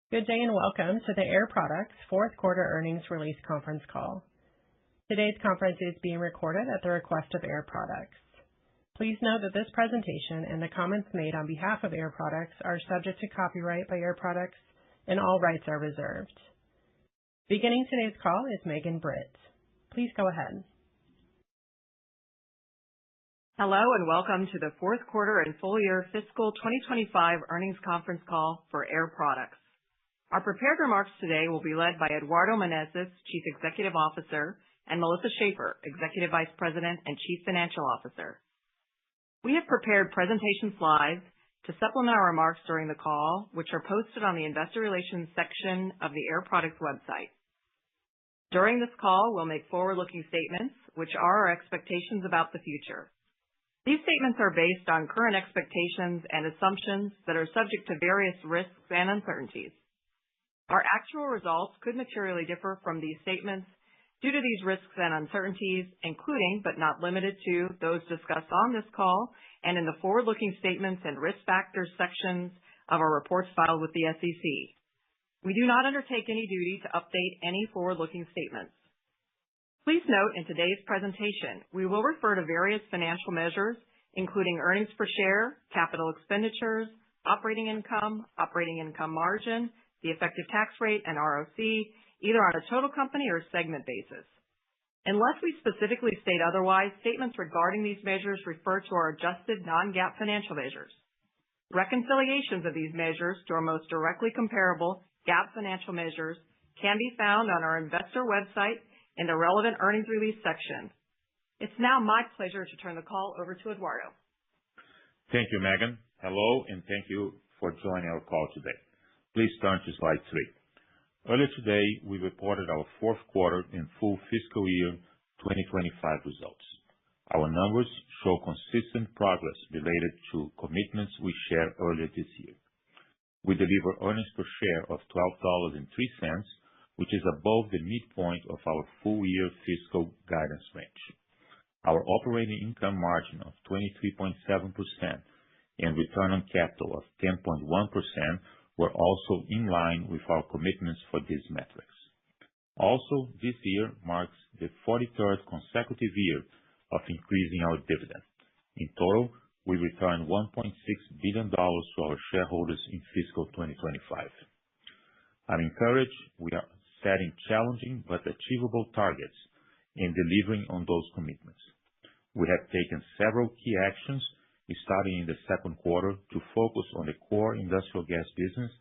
Good day and welcome to the Air Products fourth quarter earnings release conference call. Today's conference is being recorded at the request of Air Products. Please note that this presentation and the comments made on behalf of Air Products are subject to copyright by Air Products and all rights are reserved. Beginning today's call is Megan Britt. Please go ahead. Hello and welcome to the fourth quarter and full year fiscal 2025 earnings conference call for Air Products. Our prepared remarks today will be led by Eduardo Menezes, Chief Executive Officer, and Melissa Schaefer, Executive Vice President and Chief Financial Officer. We have prepared presentation slides to supplement our remarks during the call, which are posted on the Investor Relations section of the Air Products website. During this call, we'll make forward-looking statements, which are our expectations about the future. These statements are based on current expectations and assumptions that are subject to various risks and uncertainties. Our actual results could materially differ from these statements due to these risks and uncertainties, including but not limited to those discussed on this call and in the forward-looking statements and risk factors sections of our reports filed with the SEC. We do not undertake any duty to update any forward-looking statements. Please note in today's presentation, we will refer to various financial measures, including earnings per share, capital expenditures, operating income margin, the effective tax rate, and ROC, either on a total company or segment basis. Unless we specifically state otherwise, statements regarding these measures refer to our adjusted non-GAAP financial measures. Reconciliations of these measures to our most directly comparable GAAP financial measures can be found on our investor website in the relevant earnings release section. It's now my pleasure to turn the call over to Eduardo. Thank you, Megan. Hello, and thank you for joining our call today. Please turn to slide 3. Earlier today, we reported our fourth quarter and full fiscal year 2025 results. Our numbers show consistent progress related to commitments we shared earlier this year. We deliver earnings per share of $12.03, which is above the midpoint of our full year fiscal guidance range. Our operating income margin of 23.7% and return on capital of 10.1% were also in line with our commitments for these metrics. Also, this year marks the 43rd consecutive year of increasing our dividend. In total, we returned $1.6 billion to our shareholders in fiscal 2025. I'm encouraged we are setting challenging but achievable targets and delivering on those commitments. We have taken several key actions starting in the second quarter to focus on the core industrial gas business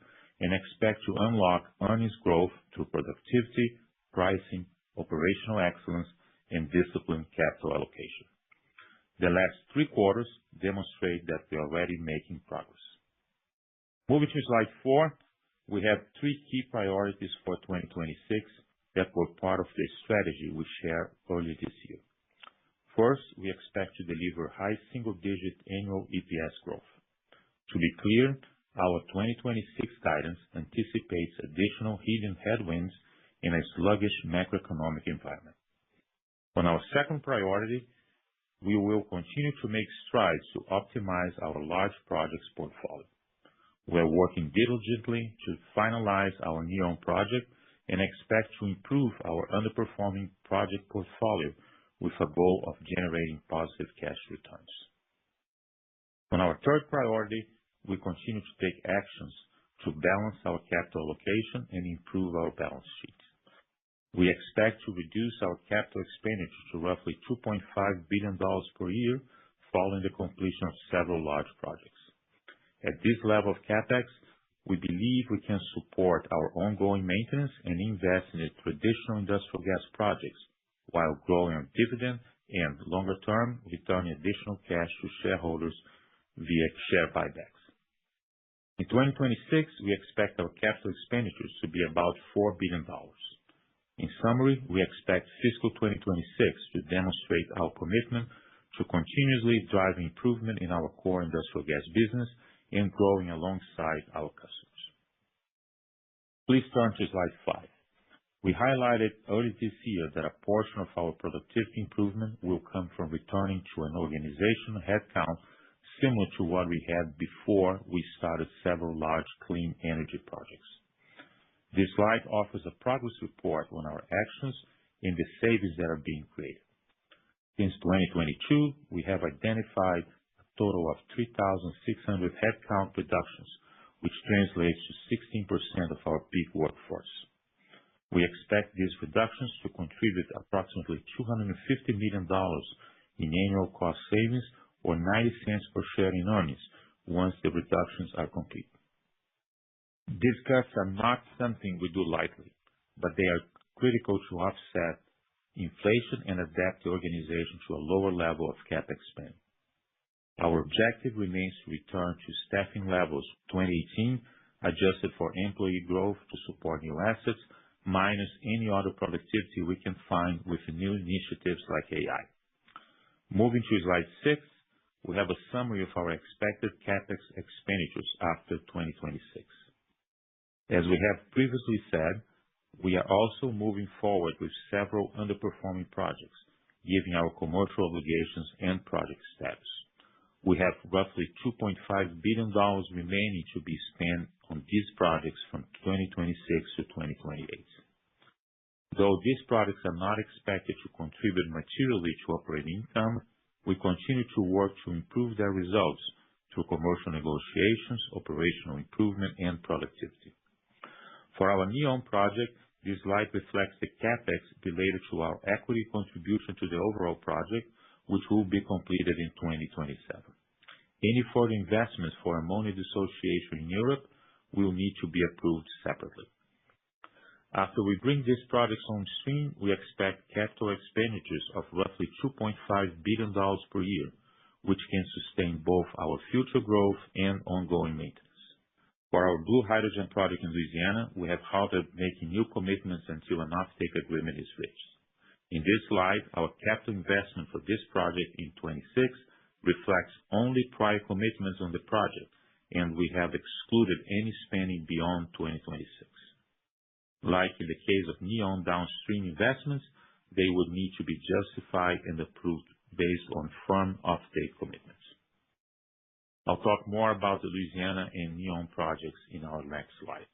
and expect to unlock earnings growth through productivity, pricing, operational excellence, and disciplined capital allocation. The last 3 quarters demonstrate that we are already making progress. Moving to slide 4, we have 3 key priorities for 2026 that were part of the strategy we shared earlier this year. First, we expect to deliver high single-digit annual EPS growth. To be clear, our 2026 guidance anticipates additional helium headwinds in a sluggish macroeconomic environment. On our second priority, we will continue to make strides to optimize our large projects portfolio. We are working diligently to finalize our NEOM project and expect to improve our underperforming project portfolio with a goal of generating positive cash returns. On our third priority, we continue to take actions to balance our capital allocation and improve our balance sheet. We expect to reduce our capital expenditure to roughly $2.5 billion per year following the completion of several large projects. At this level of CapEx, we believe we can support our ongoing maintenance and invest in the traditional industrial gas projects while growing our dividend and longer term returning additional cash to shareholders via share buybacks. In 2026, we expect our capital expenditures to be about $4 billion. In summary, we expect fiscal 2026 to demonstrate our commitment to continuously drive improvement in our core industrial gas business and growing alongside our customers. Please turn to slide 5. We highlighted early this year that a portion of our productivity improvement will come from returning to an organizational headcount similar to what we had before we started several large clean energy projects. This slide offers a progress report on our actions and the savings that are being created. Since 2022, we have identified a total of 3,600 headcount reductions, which translates to 16% of our peak workforce. We expect these reductions to contribute approximately $250 million in annual cost savings or 90 cents per share in earnings once the reductions are complete. These cuts are not something we do lightly, but they are critical to offset inflation and adapt the organization to a lower level of CapEx spend. Our objective remains to return to staffing levels 2018, adjusted for employee growth to support new assets, minus any other productivity we can find with new initiatives like AI. Moving to slide 6, we have a summary of our expected CapEx expenditures after 2026. As we have previously said, we are also moving forward with several underperforming projects, given our commercial obligations and project status. We have roughly $2.5 billion remaining to be spent on these projects from 2026 to 2028. Though these projects are not expected to contribute materially to operating income, we continue to work to improve their results through commercial negotiations, operational improvement, and productivity. For our NEOM project, this slide reflects the CapEx related to our equity contribution to the overall project, which will be completed in 2027. Any further investments for ammonia dissociation in Europe will need to be approved separately. After we bring these projects on stream, we expect capital expenditures of roughly $2.5 billion per year, which can sustain both our future growth and ongoing maintenance. For our blue hydrogen project in Louisiana, we have halted making new commitments until an offtake agreement is reached. In this slide, our capital investment for this project in 26 reflects only prior commitments on the project, and we have excluded any spending beyond 2026. Like in the case of NEOM downstream investments, they would need to be justified and approved based on firm offtake commitments. I'll talk more about the Louisiana and NEOM projects in our next slide.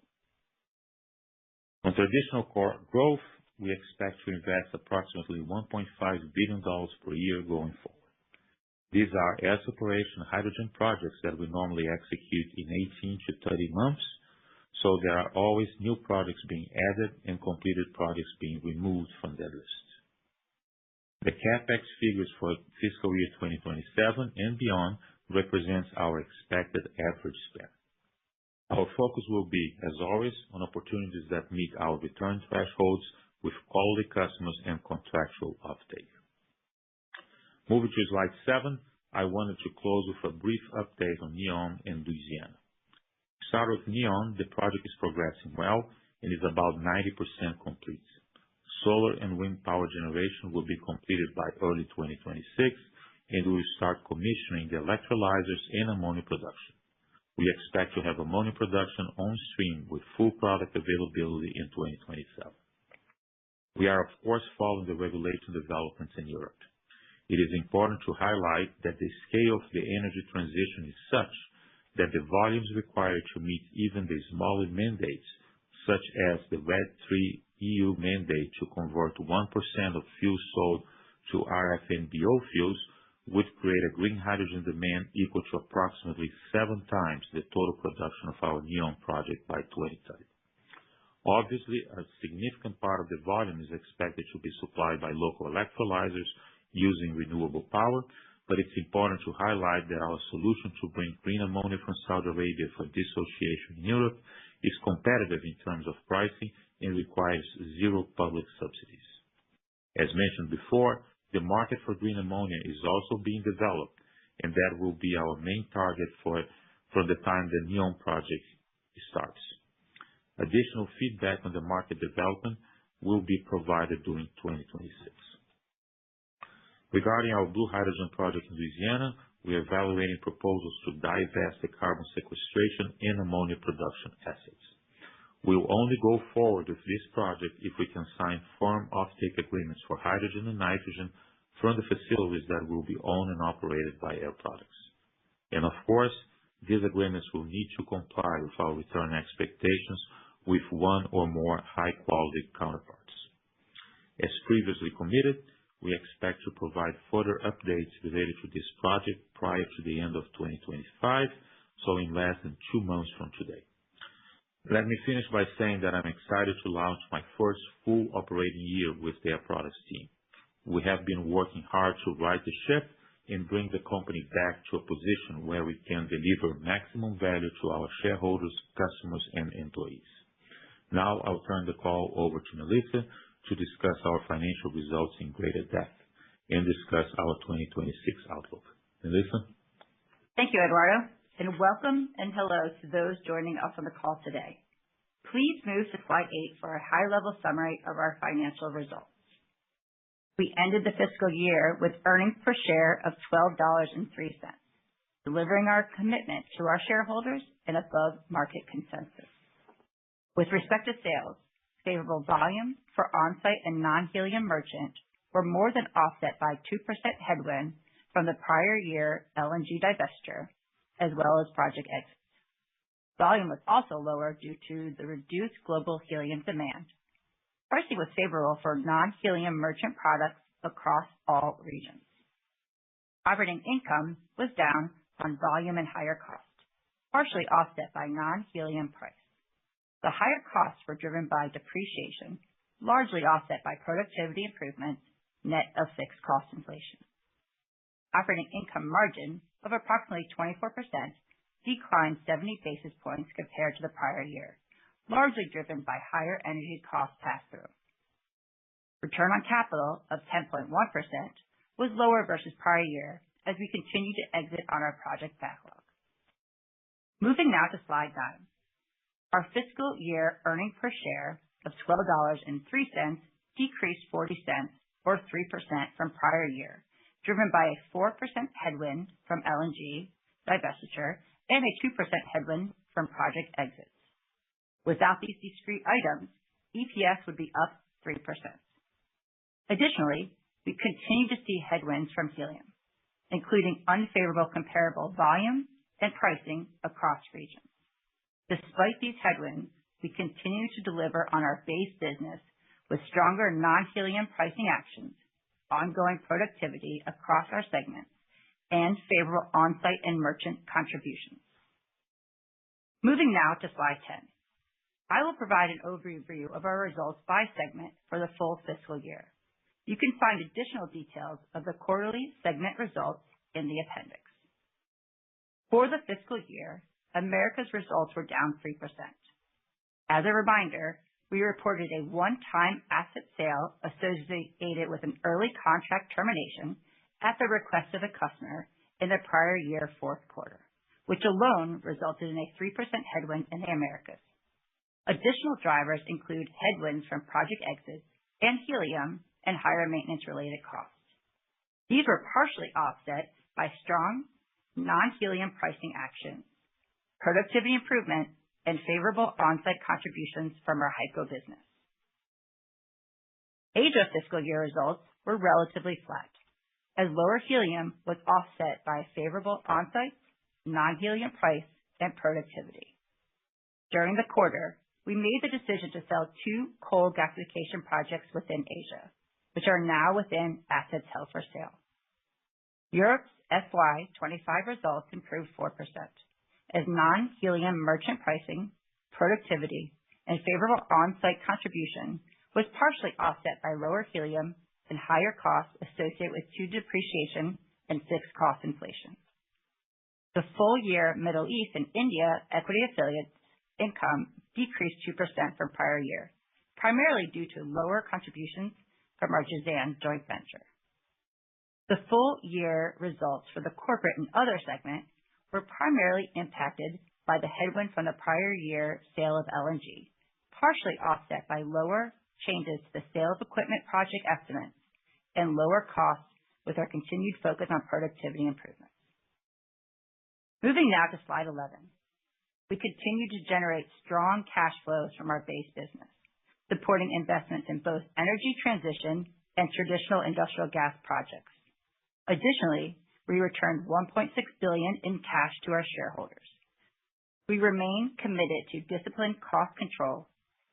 On traditional core growth, we expect to invest approximately $1.5 billion per year going forward. These are as-operation hydrogen projects that we normally execute in 18 to 30 months, so there are always new projects being added and completed projects being removed from that list. The CapEx figures for fiscal year 2027 and beyond represents our expected average spend. Our focus will be, as always, on opportunities that meet our return thresholds with quality customers and contractual offtake. Moving to slide 7, I wanted to close with a brief update on NEOM and Louisiana. To start with NEOM, the project is progressing well and is about 90% complete. Solar and wind power generation will be completed by early 2026, and we will start commissioning the electrolyzers and ammonia production. We expect to have ammonia production on stream with full product availability in 2027. We are, of course, following the regulation developments in Europe. It is important to highlight that the scale of the energy transition is such that the volumes required to meet even the smaller mandates, such as the RED III EU mandate to convert 1% of fuels sold to RFNBO fuels, would create a green hydrogen demand equal to approximately 7 times the total production of our NEOM project by 2030. Obviously, a significant part of the volume is expected to be supplied by local electrolyzers using renewable power, but it's important to highlight that our solution to bring green ammonia from Saudi Arabia for dissociation in Europe is competitive in terms of pricing and requires zero public subsidies. As mentioned before, the market for green ammonia is also being developed, and that will be our main target from the time the NEOM project starts. Additional feedback on the market development will be provided during 2026. Regarding our blue hydrogen project in Louisiana, we are evaluating proposals to divest the carbon sequestration and ammonia production assets. We will only go forward with this project if we can sign firm offtake agreements for hydrogen and nitrogen from the facilities that will be owned and operated by Air Products. And of course, these agreements will need to comply with our return expectations with one or more high-quality counterparts. As previously committed, we expect to provide further updates related to this project prior to the end of 2025, so in less than 2 months from today. Let me finish by saying that I'm excited to launch my first full operating year with the Air Products team. We have been working hard to right the ship and bring the company back to a position where we can deliver maximum value to our shareholders, customers, and employees. Now I'll turn the call over to Melissa to discuss our financial results in greater depth and discuss our 2026 outlook. Melissa? Thank you, Eduardo, and welcome and hello to those joining us on the call today. Please move to slide 8 for a high-level summary of our financial results. We ended the fiscal year with earnings per share of $12.03, delivering our commitment to our shareholders and above market consensus. With respect to sales, favorable volume for on-site and non-helium merchant were more than offset by 2% headwind from the prior year LNG divestiture, as well as project exits. Volume was also lower due to the reduced global helium demand. Pricing was favorable for non-helium merchant products across all regions. Operating income was down on volume and higher cost, partially offset by non-helium price. The higher costs were driven by depreciation, largely offset by productivity improvements, net of fixed cost inflation. Operating income margin of approximately 24% declined 70 basis points compared to the prior year, largely driven by higher energy cost pass-through. Return on capital of 10.1% was lower versus prior year as we continue to exit on our project backlog. Moving now to slide 9. Our fiscal year earnings per share of $12.03 decreased 40 cents or 3% from prior year, driven by a 4% headwind from LNG divestiture and a 2% headwind from project exits. Without these discrete items, EPS would be up 3%. Additionally, we continue to see headwinds from helium, including unfavorable comparable volume and pricing across regions. Despite these headwinds, we continue to deliver on our base business with stronger non-helium pricing actions, ongoing productivity across our segments, and favorable on-site and merchant contributions. Moving now to slide 10. I will provide an overview of our results by segment for the full fiscal year. You can find additional details of the quarterly segment results in the appendix. For the fiscal year, Americas results were down 3%. As a reminder, we reported a one-time asset sale associated with an early contract termination at the request of a customer in the prior year fourth quarter, which alone resulted in a 3% headwind in the Americas. Additional drivers include headwinds from project exits and helium and higher maintenance-related costs. These were partially offset by strong non-helium pricing actions, productivity improvement, and favorable on-site contributions from our HYCO business. Asia fiscal year results were relatively flat, as lower helium was offset by favorable on-site, non-helium price, and productivity. During the quarter, we made the decision to sell 2 coal gasification projects within Asia, which are now within assets held for sale. Europe's FY 25 results improved 4%, as non-helium merchant pricing, productivity, and favorable on-site contribution was partially offset by lower helium and higher costs associated with depreciation and fixed cost inflation. The full year Middle East and India equity affiliates income decreased 2% from prior year, primarily due to lower contributions from our Jazan joint venture. The full year results for the corporate and other segment were primarily impacted by the headwind from the prior year sale of LNG, partially offset by lower changes to the sale of equipment project estimates and lower costs with our continued focus on productivity improvements. Moving now to slide 11. We continue to generate strong cash flows from our base business, supporting investments in both energy transition and traditional industrial gas projects. Additionally, we returned $1.6 billion in cash to our shareholders. We remain committed to disciplined cost control,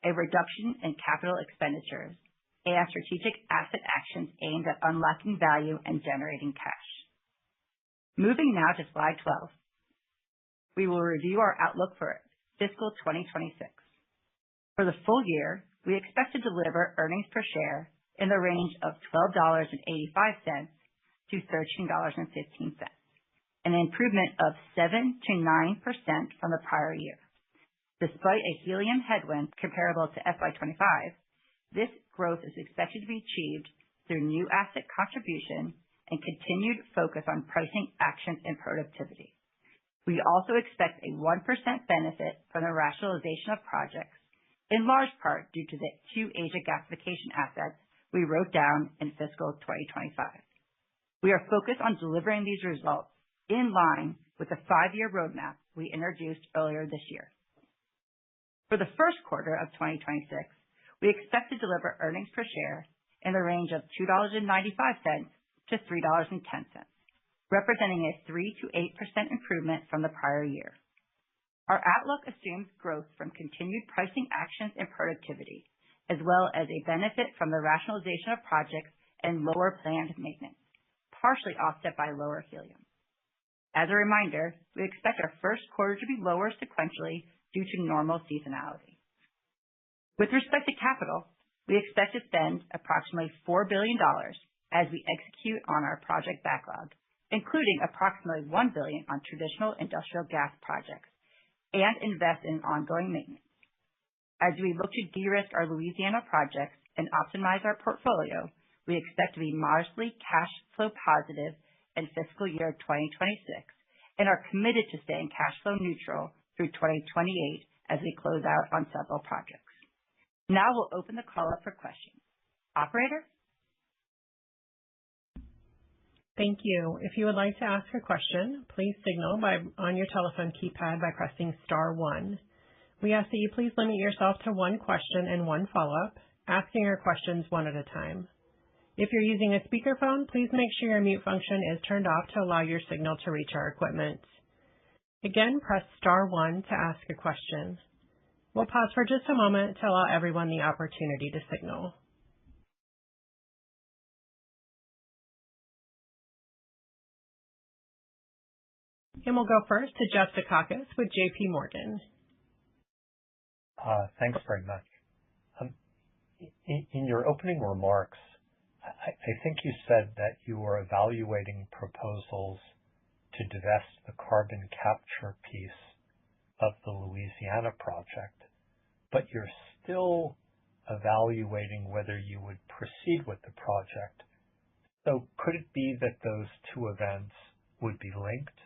a reduction in capital expenditures, and strategic asset actions aimed at unlocking value and generating cash. Moving now to slide 12. We will review our outlook for fiscal 2026. For the full year, we expect to deliver earnings per share in the range of $12.85 to $13.15, an improvement of 7 to 9% from the prior year. Despite a helium headwind comparable to FY25, this growth is expected to be achieved through new asset contribution and continued focus on pricing actions and productivity. We also expect a 1% benefit from the rationalization of projects, in large part due to the 2 Asia gasification assets we wrote down in fiscal 2025. We are focused on delivering these results in line with the 5-year roadmap we introduced earlier this year. For the first quarter of 2026, we expect to deliver earnings per share in the range of $2.95 to $3.10, representing a 3 to 8% improvement from the prior year. Our outlook assumes growth from continued pricing actions and productivity, as well as a benefit from the rationalization of projects and lower planned maintenance, partially offset by lower helium. As a reminder, we expect our first quarter to be lower sequentially due to normal seasonality. With respect to capital, we expect to spend approximately $4 billion as we execute on our project backlog, including approximately $1 billion on traditional industrial gas projects, and invest in ongoing maintenance. As we look to de-risk our Louisiana projects and optimize our portfolio, we expect to be modestly cash flow positive in fiscal year 2026 and are committed to staying cash flow neutral through 2028 as we close out on several projects. Now we'll open the call up for questions. Operator? Thank you. If you would like to ask a question, please signal on your telephone keypad by pressing star 1. We ask that you please limit yourself to one question and one follow-up, asking your questions one at a time. If you're using a speakerphone, please make sure your mute function is turned off to allow your signal to reach our equipment. Again, press star 1 to ask a question. We'll pause for just a moment to allow everyone the opportunity to signal. And we'll go first to Jeff Zekauskas with JP Morgan. Thanks very much. In your opening remarks, I think you said that you were evaluating proposals to divest the carbon capture piece of the Louisiana project, but you're still evaluating whether you would proceed with the project. So could it be that those two events would be linked?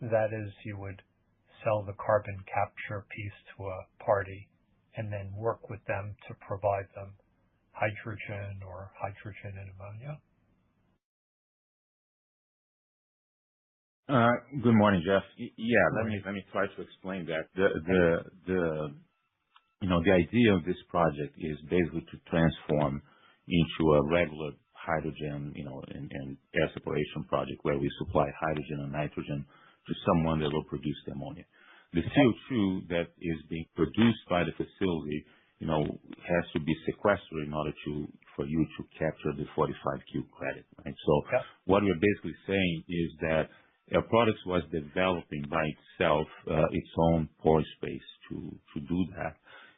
That is, you would sell the carbon capture piece to a party and then work with them to provide them hydrogen or hydrogen and ammonia? Good morning, Jeff. Yeah, let me try to explain that. The idea of this project is basically to transform into a regular hydrogen, and air separation project where we supply hydrogen and nitrogen to someone that will produce the ammonia. The CO2 that is being produced by the facility, has to be sequestered in order for you to capture the 45Q credit, right? So what we're basically saying is that Air Products was developing by itself its own pore space to do that.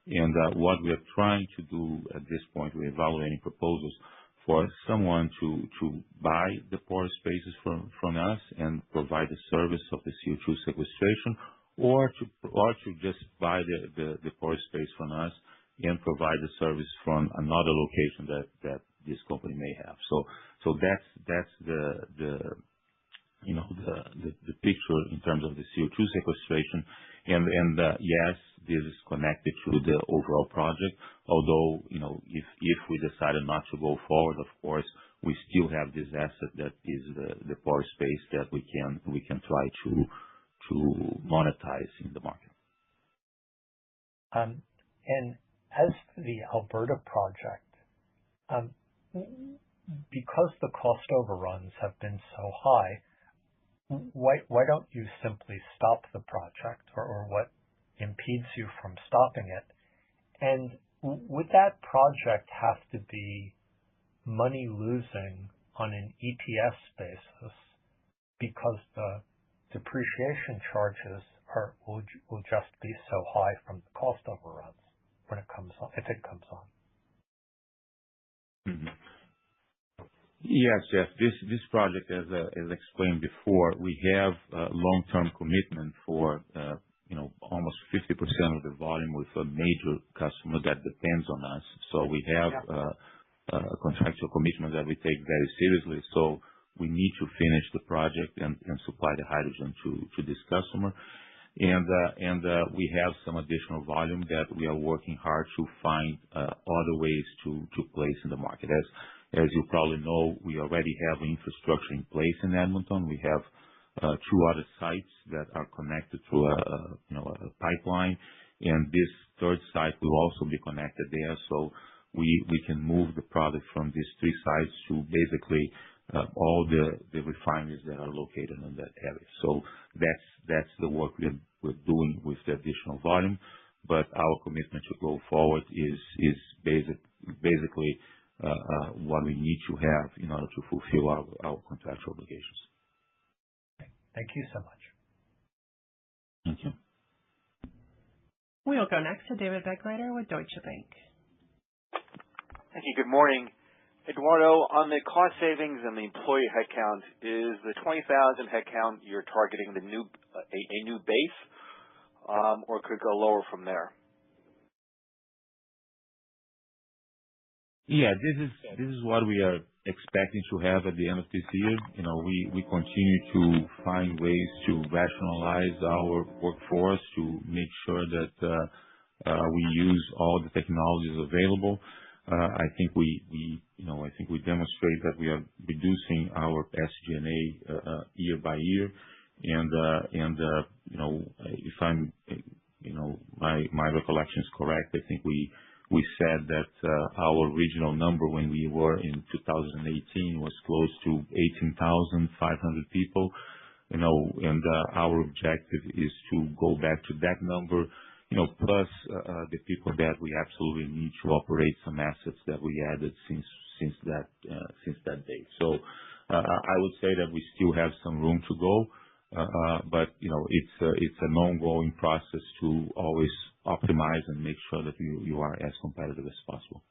And what we're trying to do at this point, we're evaluating proposals for someone to buy the pore spaces from us and provide the service of the CO2 sequestration, or to just buy the pore space from us and provide the service from another location that this company may have. So that's the picture in terms of the CO2 sequestration. And yes, this is connected to the overall project. Although, if we decided not to go forward, of course, we still have this asset that is the pore space that we can try to monetize in the market. And as for the Alberta project, because the cost overruns have been so high, why don't you simply stop the project, or impedes you from stopping it. And would that project have to be money losing on an EPS basis because the depreciation charges will just be so high from the cost overruns when it comes on, if it comes on? Mm-hmm. Yes, Jeff. This project, as explained before, we have a long-term commitment for almost 50% of the volume with a major customer that depends on us. So we have a contractual commitment that we take very seriously. So we need to finish the project and supply the hydrogen to this customer. And we have some additional volume that we are working hard to find other ways to place in the market. As you probably know, we already have infrastructure in place in Edmonton. We have two other sites that are connected through a pipeline, and this third site will also be connected there. So we can move the product from these three sites to basically all the refineries that are located in that area. So that's the work we're doing with the additional volume. But our commitment to go forward is basically what we need to have in order to fulfill our contractual obligations. Thank you so much. Thank you. We'll go next to David Begleiter with Deutsche Bank. Thank you. Good morning. Eduardo, on the cost savings and the employee headcount, is the 20,000 headcount you're targeting a new base, or could it go lower from there? Yeah, this is what we are expecting to have at the end of this year. We continue to find ways to rationalize our workforce to make sure that we use all the technologies available. I think we demonstrate that we are reducing our SG&A year by year, and if my recollection is correct, I think we said that our original number when we were in 2018 was close to 18,500 people, and our objective is to go back to that number, plus the people that we absolutely need to operate some assets that we added since that date. So I would say that we still have some room to go, but it's an ongoing process to always optimize and make sure that you are as competitive as possible.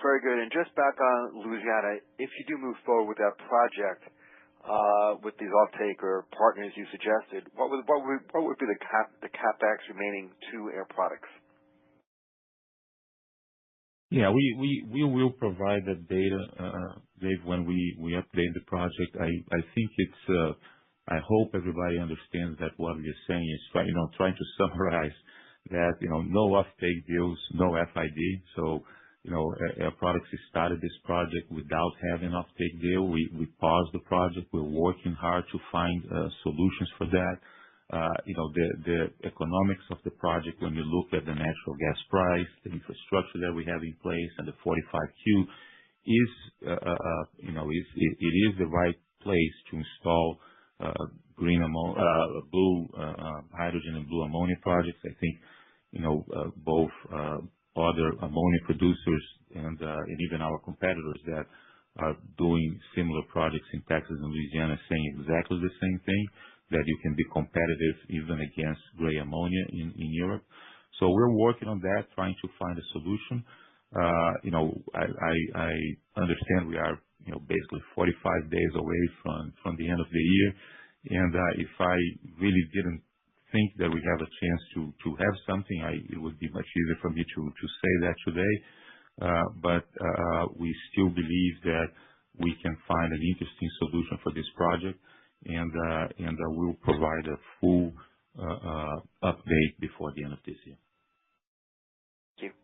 Very good. And just back on Louisiana, if you do move forward with that project, with these offtake or partners you suggested, what would be the capex remaining to Air Products? Yeah, we will provide that data, Dave, when we update the project. I think it's. I hope everybody understands that what we are saying is trying to summarize that no offtake deals, no FID. So Air Products started this project without having an offtake deal. We paused the project. We're working hard to find solutions for that. The economics of the project, when you look at the natural gas price, the infrastructure that we have in place, and the 45Q, is it is the right place to install blue hydrogen and blue ammonia projects. I think both other ammonia producers and even our competitors that are doing similar projects in Texas and Louisiana saying exactly the same thing, that you can be competitive even against gray ammonia in Europe. So we're working on that, trying to find a solution. I understand we are basically 45 days away from the end of the year, and if I really didn't think that we have a chance to have something, it would be much easier for me to say that today. But we still believe that we can find an interesting solution for this project, and we'll provide a full update before the end of this year. Thank you.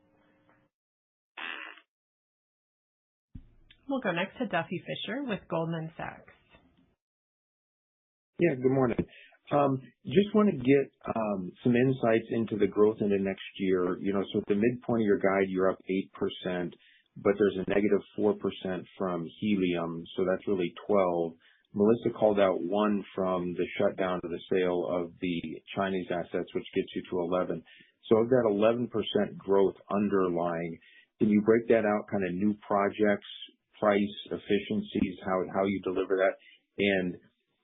We'll go next to Duffy Fisher with Goldman Sachs. Yeah, good morning. Just want to get some insights into the growth into next year. So at the midpoint of your guide, you're up 8%, but there's a negative 4% from helium, so that's really 12. Melissa called out one from the shutdown of the sale of the Chinese assets, which gets you to 11. So of that 11% growth underlying, can you break that out, kind of new projects, price, efficiencies, how you deliver that? And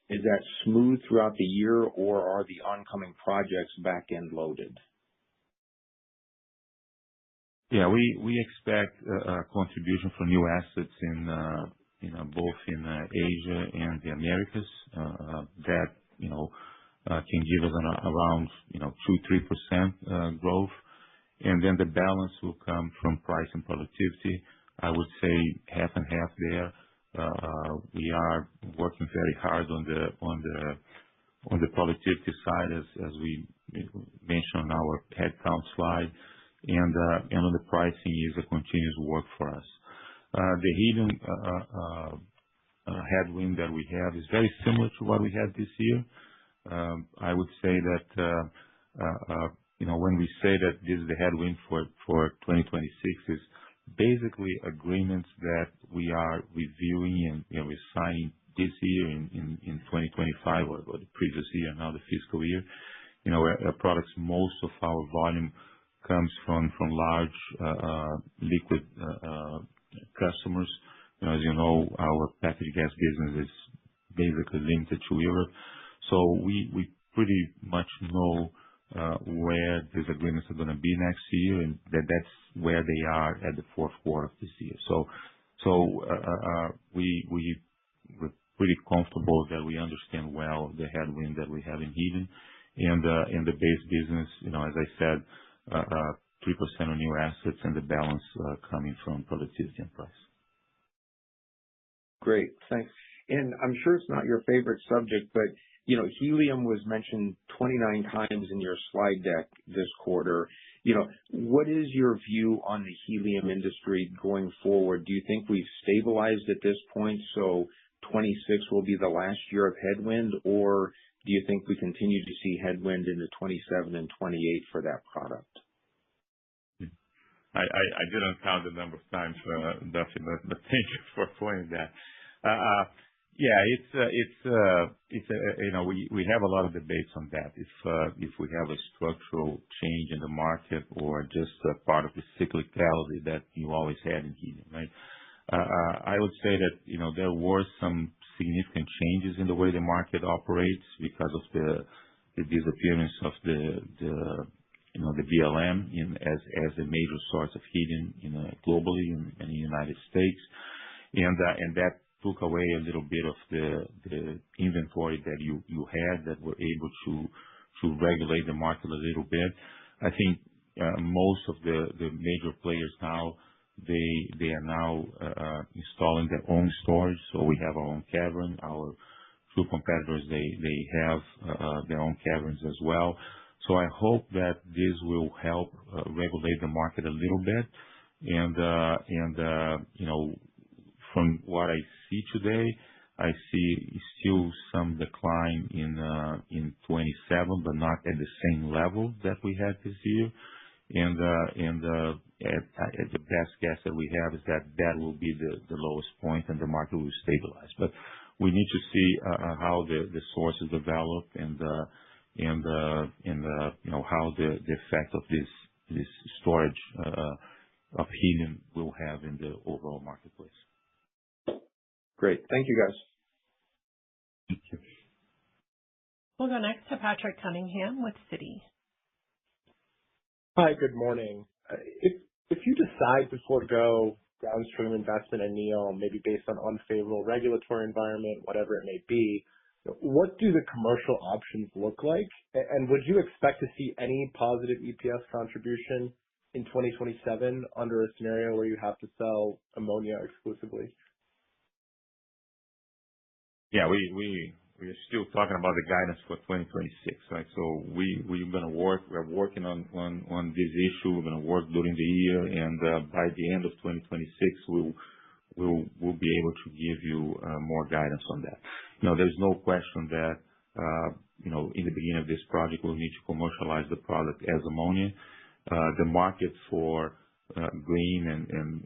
is that smooth throughout the year, or are the oncoming projects back-end loaded? Yeah, we expect a contribution from new assets in both in Asia and the Americas that can give us around 2-3% growth, and then the balance will come from price and productivity. I would say half and half there. We are working very hard on the productivity side, as we mentioned on our headcount slide, and on the pricing is a continuous work for us. The helium headwind that we have is very similar to what we had this year. I would say that when we say that this is the headwind for 2026, is basically agreements that we are reviewing and we're signing this year in 2025 or the previous year, now the fiscal year. Our products, most of our volume comes from large liquid customers. As you know, our packaged gas business is basically limited to Europe. So we pretty much know where these agreements are going to be next year, and that's where they are at the fourth quarter of this year. So we're pretty comfortable that we understand well the headwind that we have in heating, and in the base business, as I said, 3% on new assets and the balance coming from productivity and price. Great, thanks. And I'm sure it's not your favorite subject, but helium was mentioned 29 times in your slide deck this quarter. What is your view on the helium industry going forward? Do you think we've stabilized at this point, so 26 will be the last year of headwind, or do you think we continue to see headwind into 27 and 28 for that product? I didn't count the number of times, Duffy, but thank you for pointing that. Yeah, we have a lot of debates on that. If we have a structural change in the market or just a part of the cyclicality that you always had in helium, right? I would say that there were some significant changes in the way the market operates because of the disappearance of the BLM as a major source of heating globally in the United States, and that took away a little bit of the inventory that you had that were able to regulate the market a little bit. I think most of the major players now, they are now installing their own storage. So we have our own cavern. Our two competitors, they have their own caverns as well. So I hope that this will help regulate the market a little bit. And from what I see today, I see still some decline in 27, but not at the same level that we had this year. And the best guess that we have is that will be the lowest point, and the market will stabilize. But we need to see how the sources develop and how the effect of this storage of helium will have in the overall marketplace. Great. Thank you, guys. Thank you. We'll go next to Patrick Cunningham with Citi. Hi, good morning. If you decide to forego downstream investment in NEOM, maybe based on unfavorable regulatory environment, whatever it may be, what do the commercial options look like? And would you expect to see any positive EPS contribution in 2027 under a scenario where you have to sell ammonia exclusively? Yeah, we're still talking about the guidance for 2026, right? So we're going to we're working on this issue. We're going to work during the year, and by the end of 2026, we'll be able to give you more guidance on that. There's no question that in the beginning of this project, we'll need to commercialize the product as ammonia. The market for green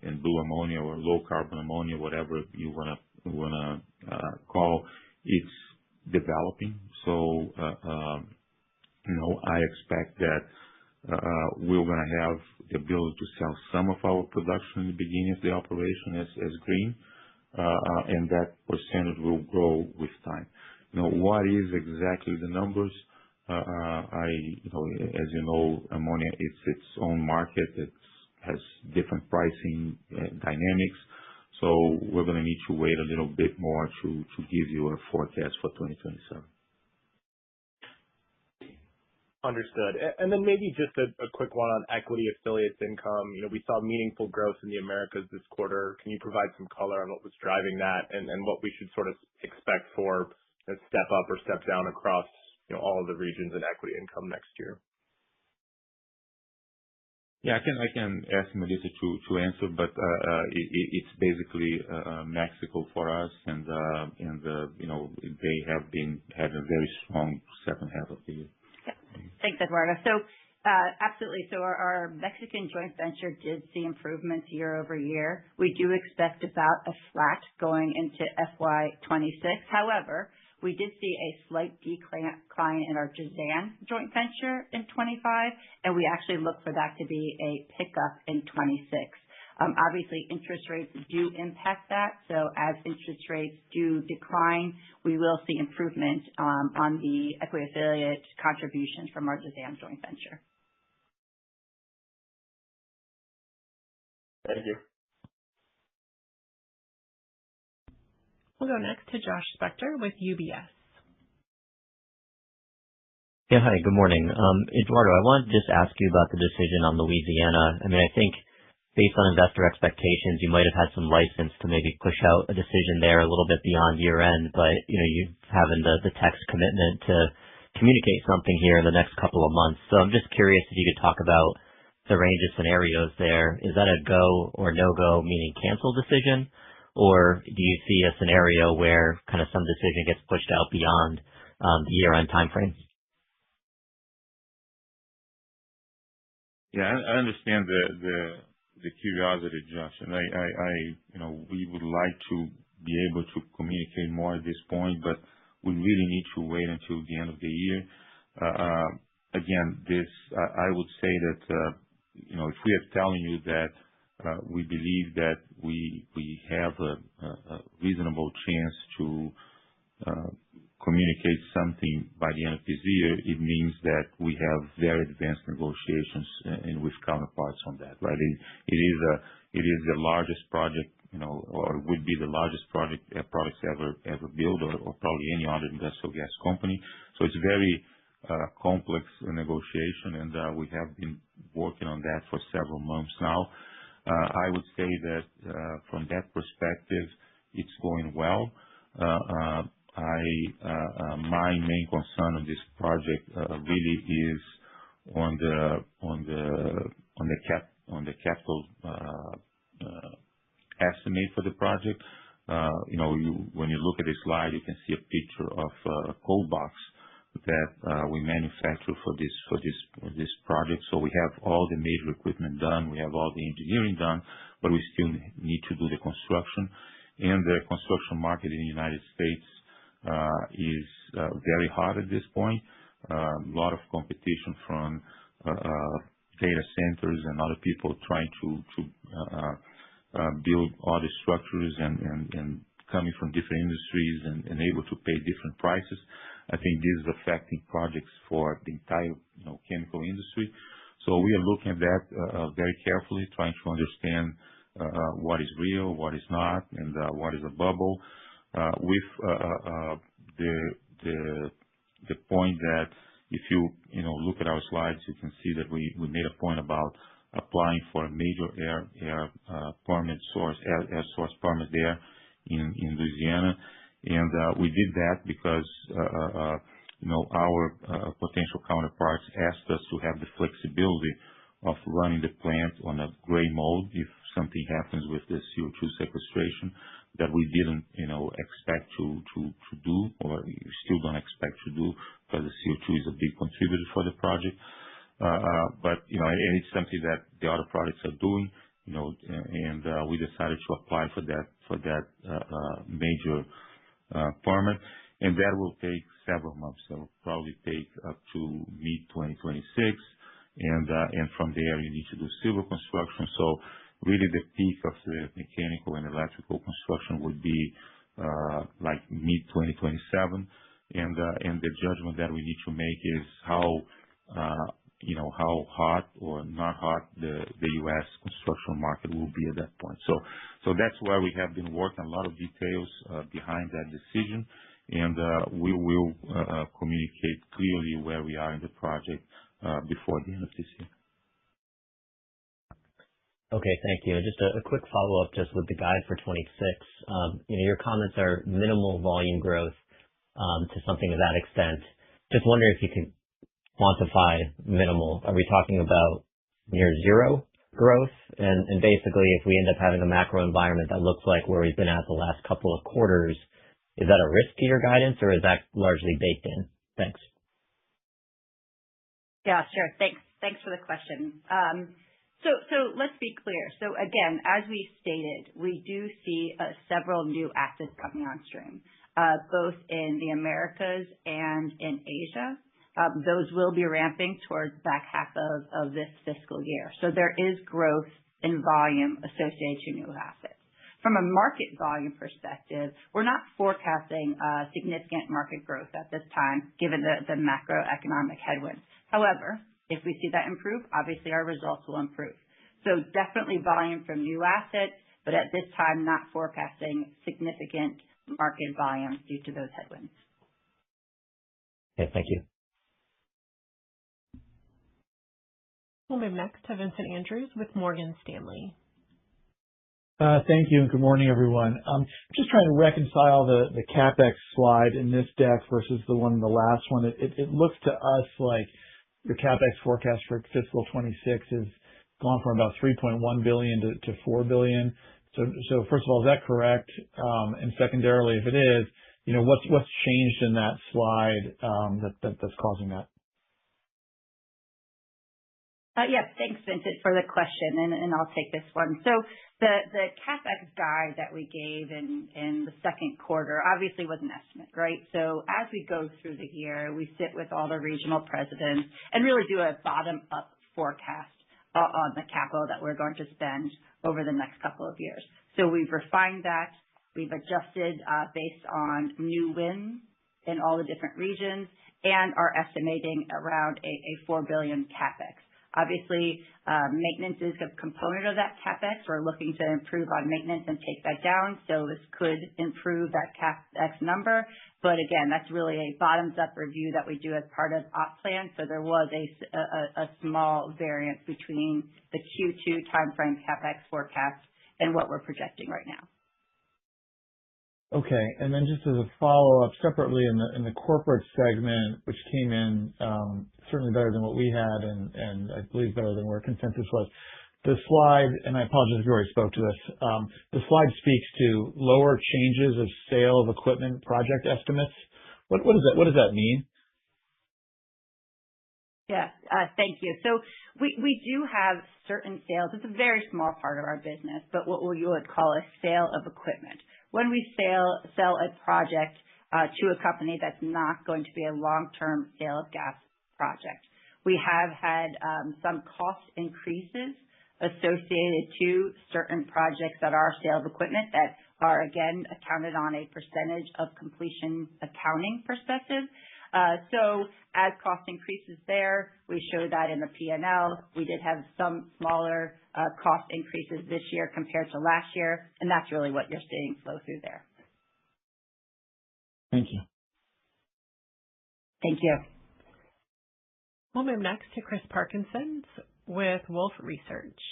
and blue ammonia or low carbon ammonia, whatever you wanna call, It's developing. So, I expect that we're going to have the ability to sell some of our production in the beginning of the operation as green, and that percentage will grow with time. What is exactly the numbers? As you know, ammonia, it's its own market. It has different pricing dynamics. So we're going to need to wait a little bit more to give you a forecast for 2027. Understood. And then maybe just a quick one on equity affiliates income. We saw meaningful growth in the Americas this quarter. Can you provide some color on what was driving that and what we should sort of expect for a step up or step down across all of the regions in equity income next year? Yeah, I can ask Melissa to answer, but it's basically Mexico for us, and they have had a very strong second half of the year. Yeah. Thanks, Eduardo. So absolutely. So our Mexican joint venture did see improvements year over year. We do expect about a flat going into FY26. However, we did see a slight decline in our Jazan joint venture in 25, and we actually look for that to be a pickup in 26. Obviously, interest rates do impact that. So as interest rates do decline, we will see improvement on the equity affiliate contributions from our Jazan joint venture. Thank you. We'll go next to Josh Spector with UBS. Yeah, hi, good morning. Eduardo, I wanted to just ask you about the decision on Louisiana. I mean, I think based on investor expectations, you might have had some license to maybe push out a decision there a little bit beyond year end, but you having the text commitment to communicate something here in the next couple of months. So I'm just curious if you could talk about the range of scenarios there. Is that a go or no go, meaning cancel decision? Or do you see a scenario where kind of some decision gets pushed out beyond the year-end timeframe? Yeah, I understand the curiosity, Josh, and we would like to be able to communicate more at this point, but we really need to wait until the end of the year. Again, I would say that if we are telling you that we believe that we have a reasonable chance to communicate something by the end of this year, it means that we have very advanced negotiations and with counterparts on that, right? It is the largest project, or would be the largest project products ever built, or probably any other industrial gas company. So it's very complex negotiation, and we have been working on that for several months now. I would say that from that perspective, it's going well. My main concern on this project really is on the capital estimate for the project. When you look at the slide, you can see a picture of a cold box that we manufacture for this project. So we have all the major equipment done, we have all the engineering done, but we still need to do the construction. And the construction market in the United States is very hot at this point. A lot of competition from data centers and other people trying to build other structures and coming from different industries and able to pay different prices. I think this is affecting projects for the entire chemical industry. So we are looking at that very carefully, trying to understand what is real, what is not, and what is a bubble. With the point that if you look at our slides, you can see that we made a point about applying for a major air source permit there in Louisiana. And we did that because our potential counterparts asked us to have the flexibility of running the plant on a gray mode if something happens with the CO2 sequestration that we didn't expect to do, or still don't expect to do, because the CO2 is a big contributor for the project. But and it's something that the other projects are doing, and we decided to apply for that major permit. and that will take several months. That will probably take up to mid-2026, and from there, you need to do civil construction. So really, the peak of the mechanical and electrical construction would be like mid-2027, and the judgment that we need to make is how hot or not hot the U.S. construction market will be at that point. So that's why we have been working a lot of details behind that decision, and we will communicate clearly where we are in the project before the end of this year. Okay, thank you. And just a quick follow-up just with the guide for 26. Your comments are minimal volume growth to something of that extent. Just wondering if you could quantify minimal. Are we talking about near zero growth? And basically, if we end up having a macro environment that looks like where we've been at the last couple of quarters, is that a risk to your guidance, or is that largely baked in? Thanks. Yeah, sure. Thanks for the question. So let's be clear. So again, as we stated, we do see several new assets coming on stream, both in the Americas and in Asia. Those will be ramping towards the back half of this fiscal year. So there is growth in volume associated to new assets. From a market volume perspective, we're not forecasting significant market growth at this time, given the macroeconomic headwinds. However, if we see that improve, obviously our results will improve. So definitely volume from new assets, but at this time, not forecasting significant market volume due to those headwinds. Okay, thank you. We'll move next to Vincent Andrews with Morgan Stanley. Thank you, and good morning, everyone. Just trying to reconcile the CapEx slide in this deck versus the one in the last one. It looks to us like your CapEx forecast for fiscal 26 has gone from about $3.1 billion to $4 billion. So first of all, is that correct? And secondarily, if it is, what's changed in that slide that's causing that? Yes, thanks, Vincent, for the question, and I'll take this one. So the CapEx guide that we gave in the second quarter obviously was an estimate, right? So as we go through the year, we sit with all the regional presidents and really do a bottom-up forecast on the capital that we're going to spend over the next couple of years. So we've refined that. We've adjusted based on new wins in all the different regions and are estimating around a $4 billion CapEx. Obviously, maintenance is a component of that CapEx. We're looking to improve on maintenance and take that down, so this could improve that CapEx number. But again, that's really a bottoms-up review that we do as part of op plan. So there was a small variance between the Q2 timeframe CapEx forecast and what we're projecting right now. Okay, and then just as a follow-up, separately in the corporate segment, which came in certainly better than what we had, and I believe better than where consensus was. The slide, and I apologize if you already spoke to this, the slide speaks to lower changes of sale of equipment project estimates. What does that mean? Yeah, thank you. So we do have certain sales. It's a very small part of our business, but what you would call a sale of equipment. When we sell a project to a company that's not going to be a long-term sale of gas project, we have had some cost increases associated to certain projects that are sale of equipment that are, again, accounted on a percentage of completion accounting perspective. So as cost increases there, we show that in the P&L. We did have some smaller cost increases this year compared to last year, and that's really what you're seeing flow through there. Thank you. Thank you. We'll move next to Chris Parkinson with Wolfe Research.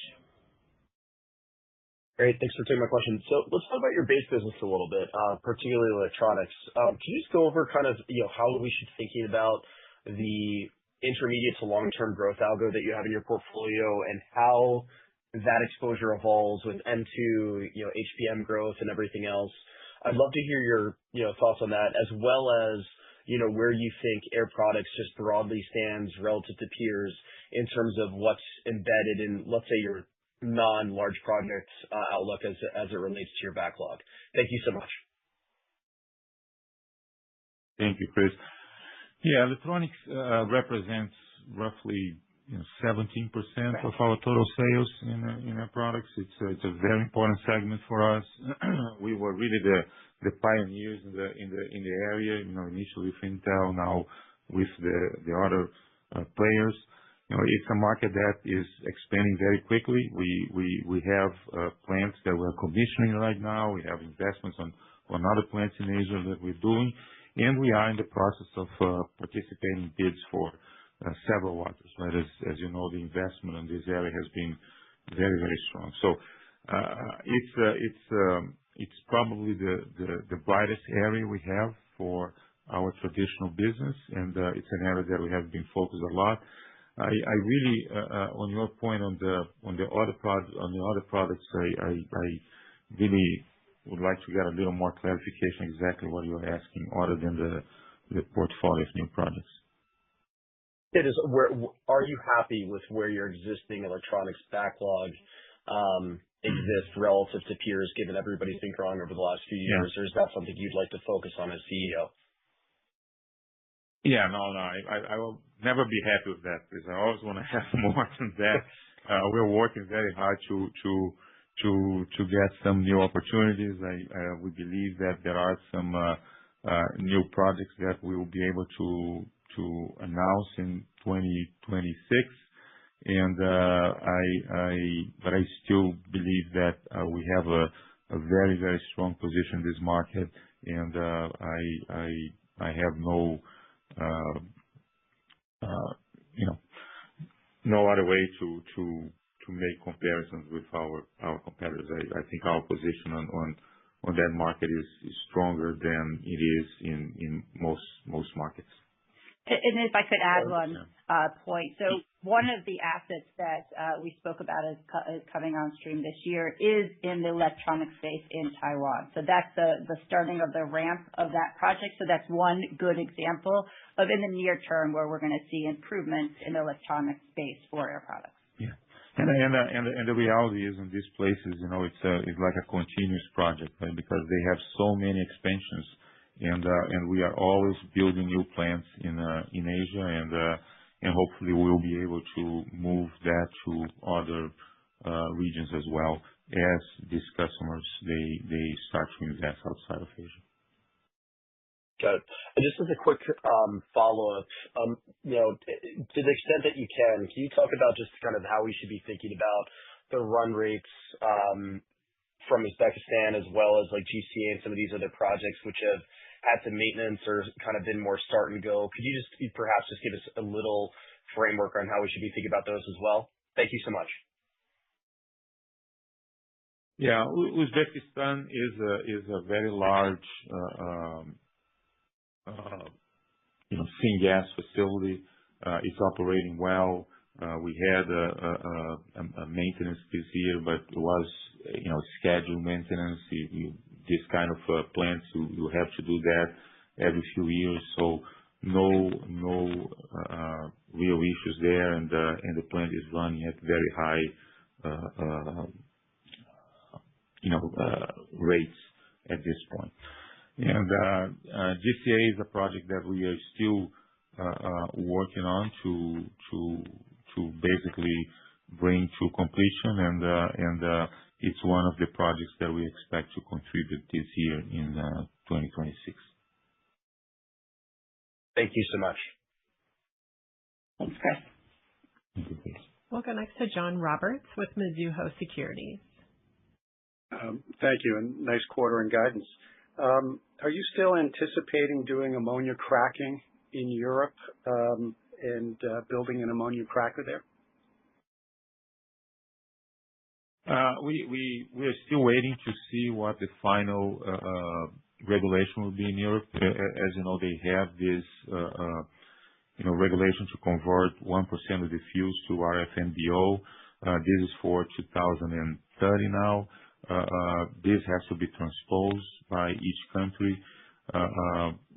Great. Thanks for taking my question. So let's talk about your base business a little bit, particularly electronics. Can you just go over kind of how we should be thinking about the intermediate to long-term growth algo that you have in your portfolio and how that exposure evolves with M2, HPM growth and everything else? I'd love to hear your thoughts on that, as well as where you think Air Products just broadly stands relative to peers in terms of what's embedded in, let's say, your non-large projects outlook as it relates to your backlog. Thank you so much. Thank you, Chris. Yeah, electronics represents roughly 17% of our total sales in our products. It's a very important segment for us. We were really the pioneers in the area, initially with Intel, now with the other players. It's a market that is expanding very quickly. We have plants that we're commissioning right now. We have investments on other plants in Asia that we're doing, and we are in the process of participating in bids for several waters. Right, as you know, the investment in this area has been very, very strong. So it's probably the brightest area we have for our traditional business, and it's an area that we have been focused a lot. I really, on your point on the other products, I really would like to get a little more clarification exactly what you're asking, other than the portfolio of new projects. It is. Are you happy with where your existing electronics backlog exists relative to peers, given everybody's been growing over the last few years, or is that something you'd like to focus on as CEO? Yeah, no, I will never be happy with that, because I always want to have more than that. We're working very hard to get some new opportunities. We believe that there are some new projects that we will be able to announce in 2026, but I still believe that we have a very, very strong position in this market, and I have no other way to make comparisons with our competitors. I think our position on that market is stronger than it is in most markets. And if I could add one point. So one of the assets that we spoke about is coming on stream this year is in the electronic space in Taiwan. So that's the starting of the ramp of that project. So that's one good example of in the near term where we're going to see improvements in the electronic space for Air Products. Yeah. And the reality is, in these places, it's like a continuous project, right? Because they have so many expansions, and we are always building new plants in Asia, and hopefully we'll be able to move that to other regions as well as these customers they start to invest outside of Asia. Got it. And just as a quick follow-up, to the extent that you can you talk about just kind of how we should be thinking about the run rates from Uzbekistan, as well as like GCA and some of these other projects which have had some maintenance or kind of been more start and go? Could you just perhaps just give us a little framework on how we should be thinking about those as well? Thank you so much. Yeah, Uzbekistan is a very large syngas facility. It's operating well. We had a maintenance this year, but it was scheduled maintenance. This kind of plants, you have to do that every few years. So no real issues there, and the plant is running at very high rates at this point. And GCA is a project that we are still working on to basically bring to completion, and it's one of the projects that we expect to contribute this year in 2026. Thank you so much. Thanks, Chris. Thank you, Chris. We'll go next to John Roberts with Mizuho Securities. Thank you, and nice quarter and guidance. Are you still anticipating doing ammonia cracking in Europe and building an ammonia cracker there? We are still waiting to see what the final regulation will be in Europe. As you know, they have this regulation to convert 1% of the fuels to RFNBO. This is for 2030 now. This has to be transposed by each country.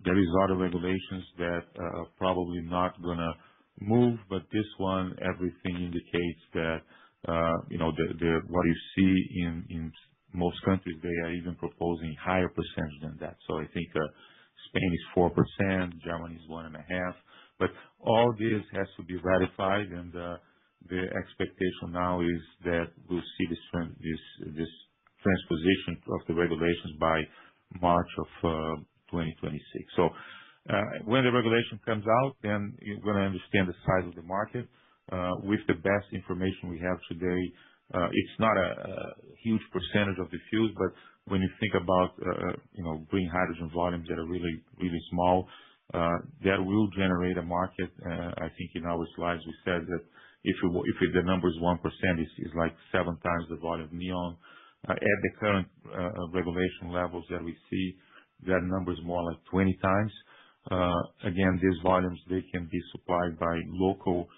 There is other regulations that are probably not gonna move, but this one, everything indicates that what you see in most countries, they are even proposing higher percentage than that. So I think Spain is 4%, Germany is 1.5%. But all this has to be ratified, and the expectation now is that we'll see this transposition of the regulations by March of 2026. So when the regulation comes out, then you're going to understand the size of the market. With the best information we have today, it's not a huge percentage of the fuels, but when you think about green hydrogen volumes that are really, really small, that will generate a market. I think in our slides we said that if the number is 1%, it's like 7 times the volume of neon. At the current regulation levels that we see, that number is more like 20 times. Again, these volumes, they can be supplied by local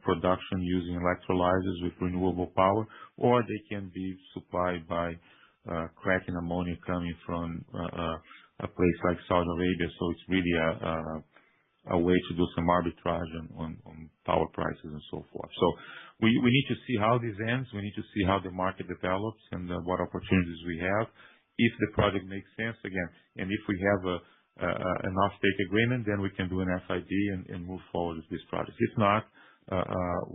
production using electrolyzers with renewable power, or they can be supplied by cracking ammonia coming from a place like Saudi Arabia. So it's really a way to do some arbitrage on power prices and so forth. So we need to see how this ends. We need to see how the market develops and what opportunities we have. If the project makes sense, again, and if we have an offtake agreement, then we can do an FID and move forward with this project. If not,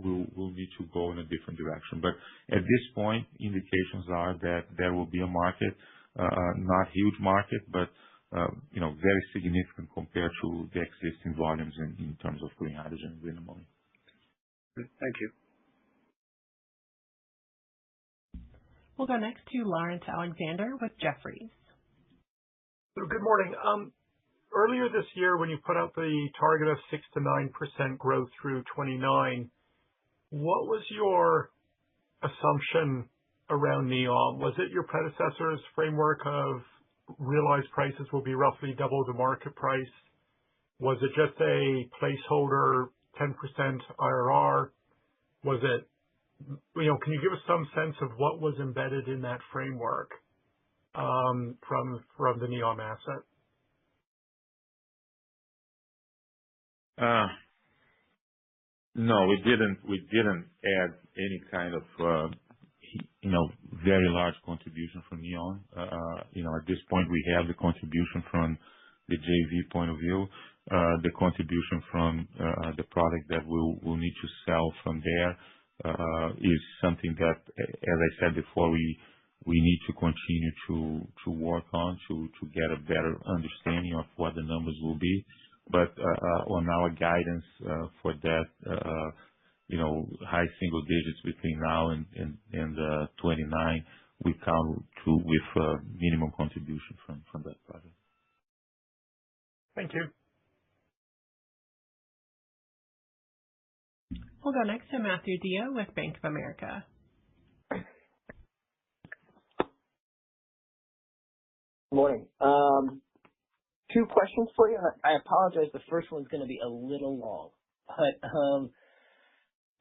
we'll need to go in a different direction. But at this point, indications are that there will be a market, not huge market, but very significant compared to the existing volumes in terms of green hydrogen and green ammonia. Thank you. We'll go next to Lawrence Alexander with Jefferies. Good morning. Earlier this year, when you put out the target of 6 to 9% growth through 29, what was your assumption around neon? Was it your predecessor's framework of realized prices will be roughly double the market price? Was it just a placeholder 10% IRR? Was it, can you give us some sense of what was embedded in that framework from the NEOM asset? No, we didn't add any kind of very large contribution from neon. At this point we have the contribution from the JV point of view, the contribution from the product that we'll need to sell from there is something that, as I said before, we need to continue to work on to get a better understanding of what the numbers will be. But on our guidance for that, high single digits between now and 29, we count with minimum contribution from that project. Thank you. We'll go next to Matthew Dio with Bank of America. Good morning. 2 questions for you. I apologize. The first one's going to be a little long. But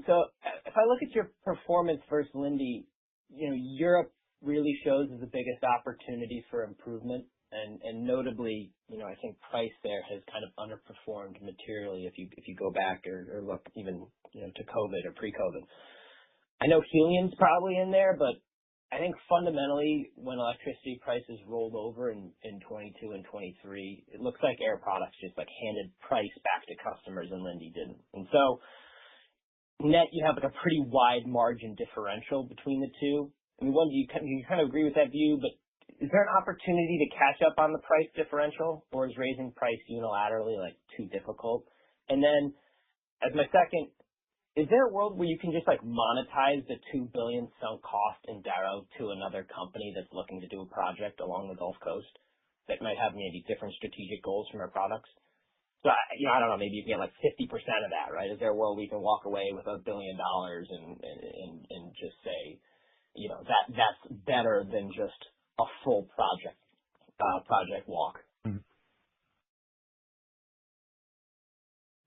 so if I look at your performance versus Linde, Europe really shows as the biggest opportunity for improvement. And notably, I think price there has kind of underperformed materially if you go back or look even to COVID or pre-COVID. I know helium's probably in there, but I think fundamentally when electricity prices rolled over in 22 and 23, it looks like Air Products just like handed price back to customers and Linde didn't. And so net, you have like a pretty wide margin differential between the two. I mean, do you kind of agree with that view? But is there an opportunity to catch up on the price differential, or is raising price unilaterally like too difficult? And then, as my second, is there a world where you can just like monetize the $2 billion sunk cost in Darrow to another company that's looking to do a project along the Gulf Coast that might have maybe different strategic goals from our products? So I don't know, maybe you can get like 50% of that, right? Is there a world where you can walk away with $1 billion and just say, that's better than just a full project walk? Mm-hmm.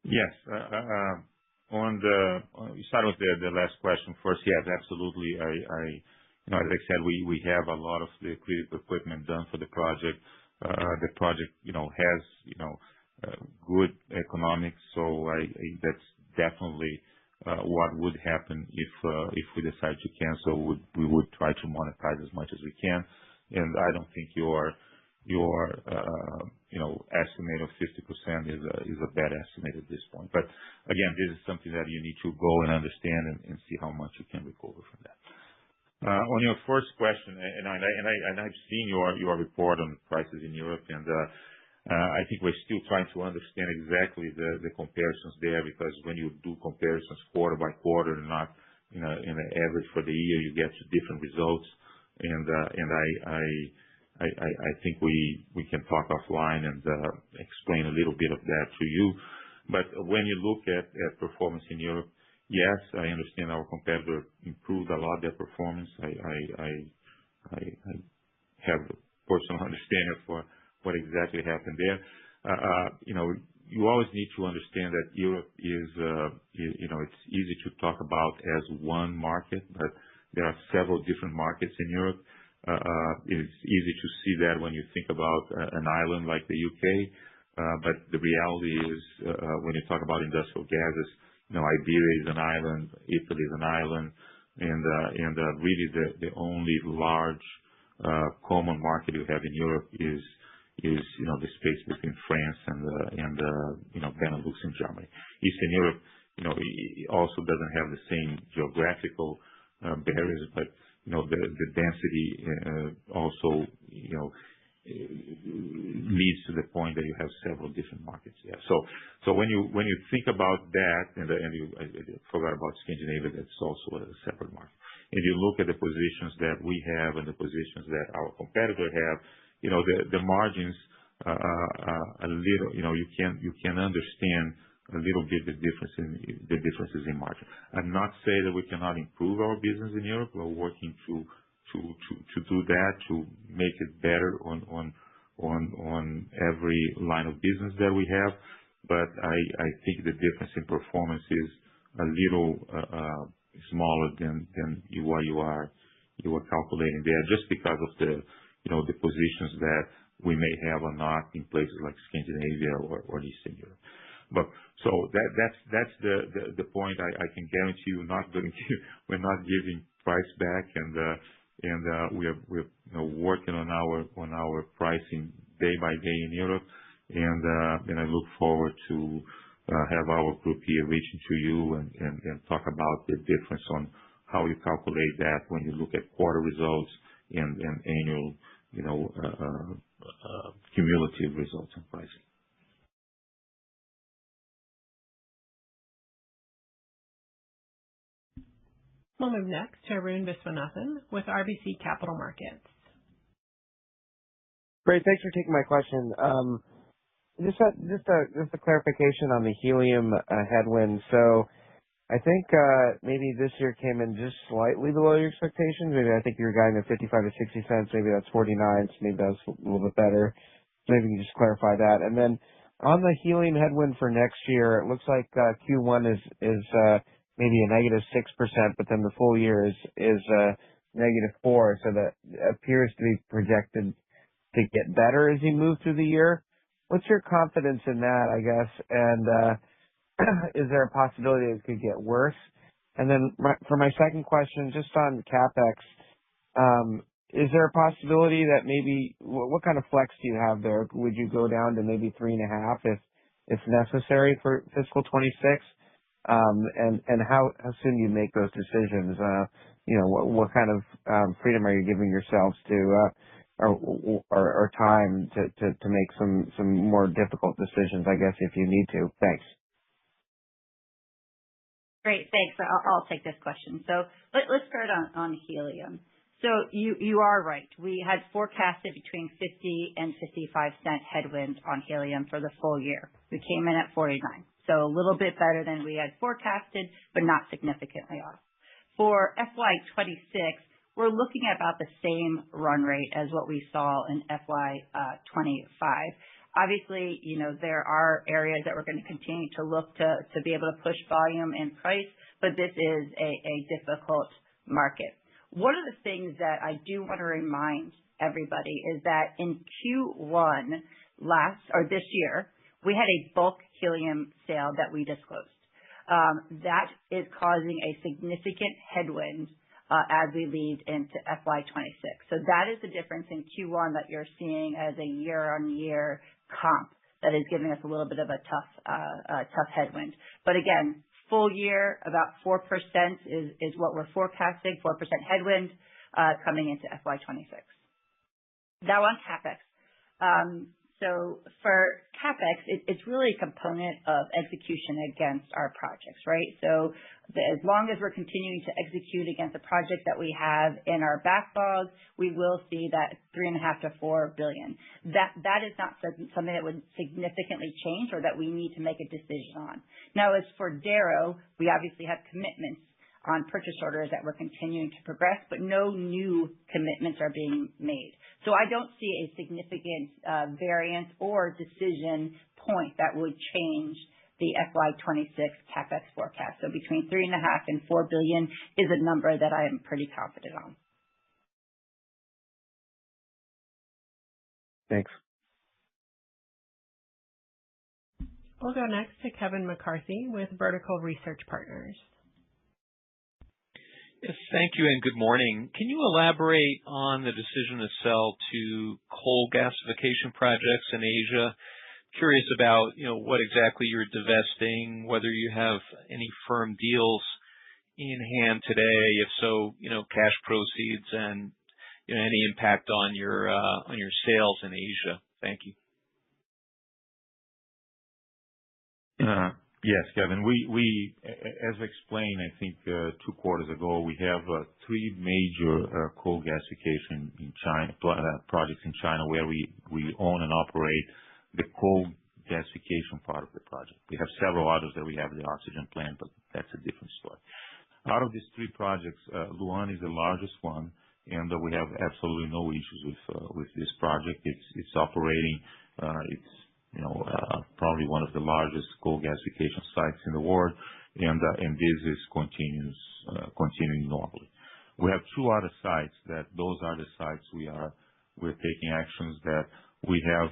Yes. Start with the last question first. Yes, absolutely. As I said, we have a lot of the critical equipment done for the project. The project, has, good economics. So that's definitely what would happen if we decide to cancel. We would try to monetize as much as we can. And I don't think your estimate of 50% is a bad estimate at this point. But again, this is something that you need to go and understand and see how much you can recover from that. On your first question, and I've seen your report on prices in Europe, and I think we're still trying to understand exactly the comparisons there, because when you do comparisons quarter by quarter and not in an average for the year, you get to different results. And I think we can talk offline and explain a little bit of that to you. But when you look at performance in Europe, yes, I understand our competitor improved a lot their performance. I have a personal understanding for what exactly happened there. You always need to understand that Europe is, it's easy to talk about as one market, but there are several different markets in Europe. It's easy to see that when you think about an island like the UK, but the reality is when you talk about industrial gases, Iberia is an island, Italy is an island, and really the only large common market you have in Europe is the space between France and Benelux and Germany. Eastern Europe, it also doesn't have the same geographical barriers, but the density also leads to the point that you have several different markets. Yeah. So when you think about that, and I forgot about Scandinavia, that's also a separate market. If you look at the positions that we have and the positions that our competitor have, the margins a little. You can understand a little bit the differences in margin. I'm not saying that we cannot improve our business in Europe. We're working to do that, to make it better on every line of business that we have. But I think the difference in performance is a little smaller than what you are calculating there, just because of the positions that we may have or not in places like Scandinavia or Eastern Europe. But so that's the point. I can guarantee you we're not giving price back, and we're working on our pricing day by day in Europe, and I look forward to have our group here reaching to you and talk about the difference on how you calculate that when you look at quarter results and annual cumulative results on pricing. We'll move next to Arun Viswanathan with RBC Capital Markets. Great. Thanks for taking my question. Just a clarification on the helium headwind. So I think maybe this year came in just slightly below your expectations. Maybe I think you were guiding at 55 to 60 cents. Maybe that's 49. So maybe that's a little bit better. Maybe you can just clarify that. And then on the helium headwind for next year, it looks like Q1 is maybe a negative 6%, but then the full year is negative 4%. So that appears to be projected to get better as you move through the year. What's your confidence in that, I guess? And is there a possibility it could get worse? And then for my second question, just on CapEx, is there a possibility that maybe what kind of flex do you have there? Would you go down to maybe 3.5 if necessary for fiscal 26? And how soon do you make those decisions? What kind of freedom are you giving yourselves to or time to make some more difficult decisions, I guess, if you need to? Thanks. Great. Thanks. I'll take this question. So let's start on helium. So you are right. We had forecasted between 50 and 55 cent headwind on helium for the full year. We came in at 49. So a little bit better than we had forecasted, but not significantly off. For FY26, we're looking at about the same run rate as what we saw in FY25. Obviously, there are areas that we're going to continue to look to be able to push volume and price, but this is a difficult market. One of the things that I do want to remind everybody is that in Q1 this year, we had a bulk helium sale that we disclosed. That is causing a significant headwind as we lead into FY26. So that is the difference in Q1 that you're seeing as a year-on-year comp that is giving us a little bit of a tough headwind. But again, full year, about 4% is what we're forecasting, 4% headwind coming into FY26. Now on CapEx. So for CapEx, it's really a component of execution against our projects, right? So as long as we're continuing to execute against the project that we have in our backlog, we will see that $3.5 to $4 billion. That is not something that would significantly change or that we need to make a decision on. Now, as for Darrow, we obviously have commitments on purchase orders that we're continuing to progress, but no new commitments are being made. So I don't see a significant variance or decision point that would change the FY26 CapEx forecast. So between $3.5 and $4 billion is a number that I am pretty confident on. Thanks. We'll go next to Kevin McCarthy with Vertical Research Partners. Yes, thank you and good morning. Can you elaborate on the decision to sell to coal gasification projects in Asia? Curious about, what exactly you're divesting, whether you have any firm deals in hand today, if so, cash proceeds and any impact on your sales in Asia. Thank you. Yes, Kevin. We, as explained, I think 2 quarters ago, we have 3 major coal gasification in China projects in China where we own and operate the coal gasification part of the project. We have several others that we have the oxygen plant, but that's a different story. Out of these 3 projects, Lu'an is the largest one, and we have absolutely no issues with this project. It's operating. It's probably one of the largest coal gasification sites in the world, and this is continuing normally. We have 2 other sites those are the sites we're taking actions that we have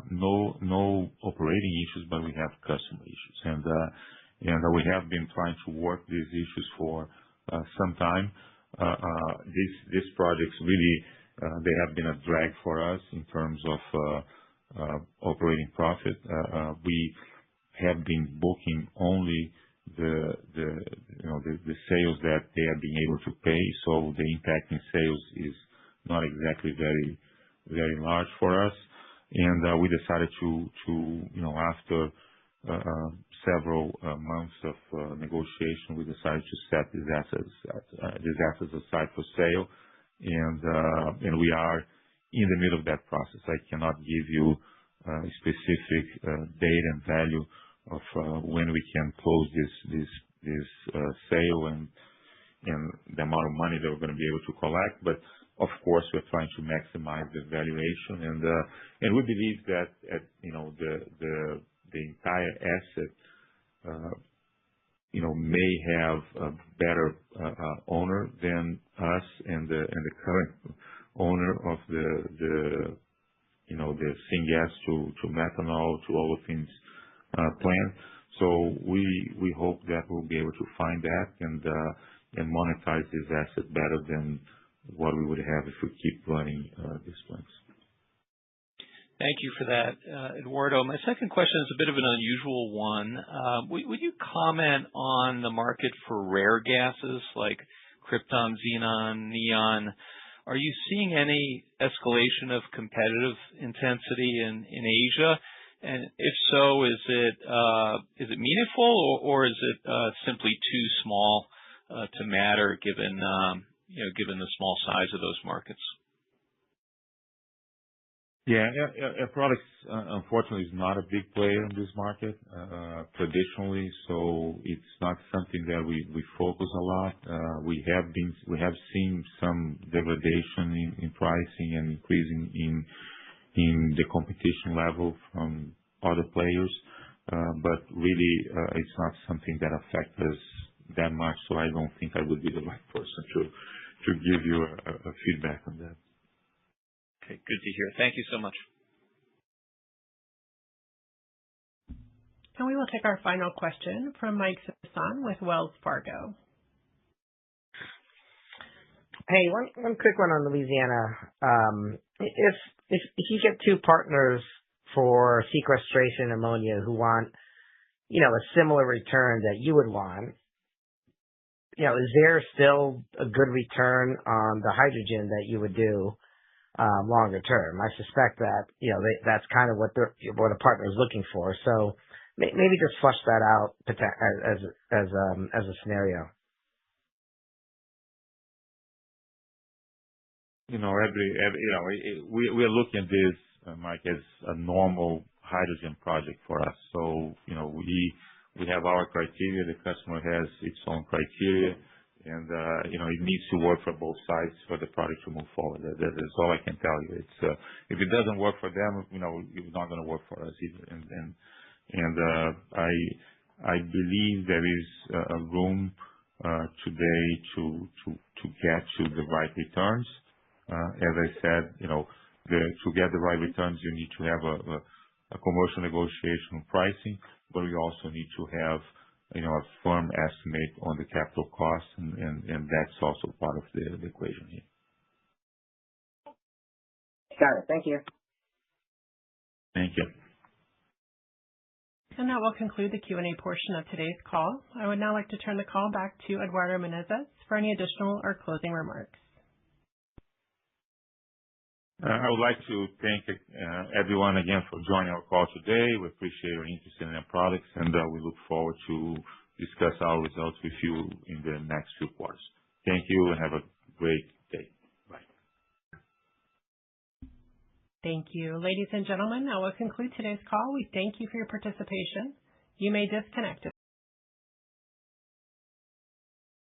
no operating issues, but we have customer issues, and we have been trying to work these issues for some time. These projects really they have been a drag for us in terms of operating profit. We have been booking only the sales that they are being able to pay, so the impact in sales is not exactly very, very large for us. And we decided to after several months of negotiation, we decided to set these assets aside for sale, and we are in the middle of that process. I cannot give you a specific date and value of when we can close this sale and the amount of money that we're going to be able to collect. But of course, we're trying to maximize the valuation, and we believe that the entire asset may have a better owner than us and the current owner of the syngas to methanol to olefins plant. So we hope that we'll be able to find that and monetize this asset better than what we would have if we keep running these plants. Thank you for that, Eduardo. My second question is a bit of an unusual one. Would you comment on the market for rare gases like krypton, xenon, neon? Are you seeing any escalation of competitive intensity in Asia? And if so, is it meaningful or is it simply too small to matter given the small size of those markets? Yeah, Air Products unfortunately is not a big player in this market traditionally, so it's not something that we focus a lot. We have seen some degradation in pricing and increasing in the competition level from other players, but really it's not something that affects us that much. So I don't think I would be the right person to give you a feedback on that. Okay, good to hear. Thank you so much. And we will take our final question from Mike Sison with Wells Fargo. Hey, one quick one on Louisiana. If you get two partners for sequestration ammonia who want, a similar return that you would want, is there still a good return on the hydrogen that you would do longer term? I suspect that, that's kind of what a partner is looking for. So maybe just flush that out as a scenario. We're looking at this, Mike, as a normal hydrogen project for us. So, we have our criteria. The customer has its own criteria, and it needs to work for both sides for the product to move forward. That is all I can tell you. It's if it doesn't work for them, it's not going to work for us either. I believe there is a room today to get to the right returns. As I said, to get the right returns, you need to have a commercial negotiation pricing, but we also need to have, a firm estimate on the capital cost, and that's also part of the equation here. Got it. Thank you. Thank you. And that will conclude the Q&A portion of today's call. I would now like to turn the call back to Eduardo Menezes for any additional or closing remarks. I would like to thank everyone again for joining our call today. We appreciate your interest in our products, and we look forward to discuss our results with you in the next few quarters. Thank you, and have a great day. Bye. Thank you. Ladies and gentlemen, that will conclude today's call. We thank you for your participation. You may disconnect.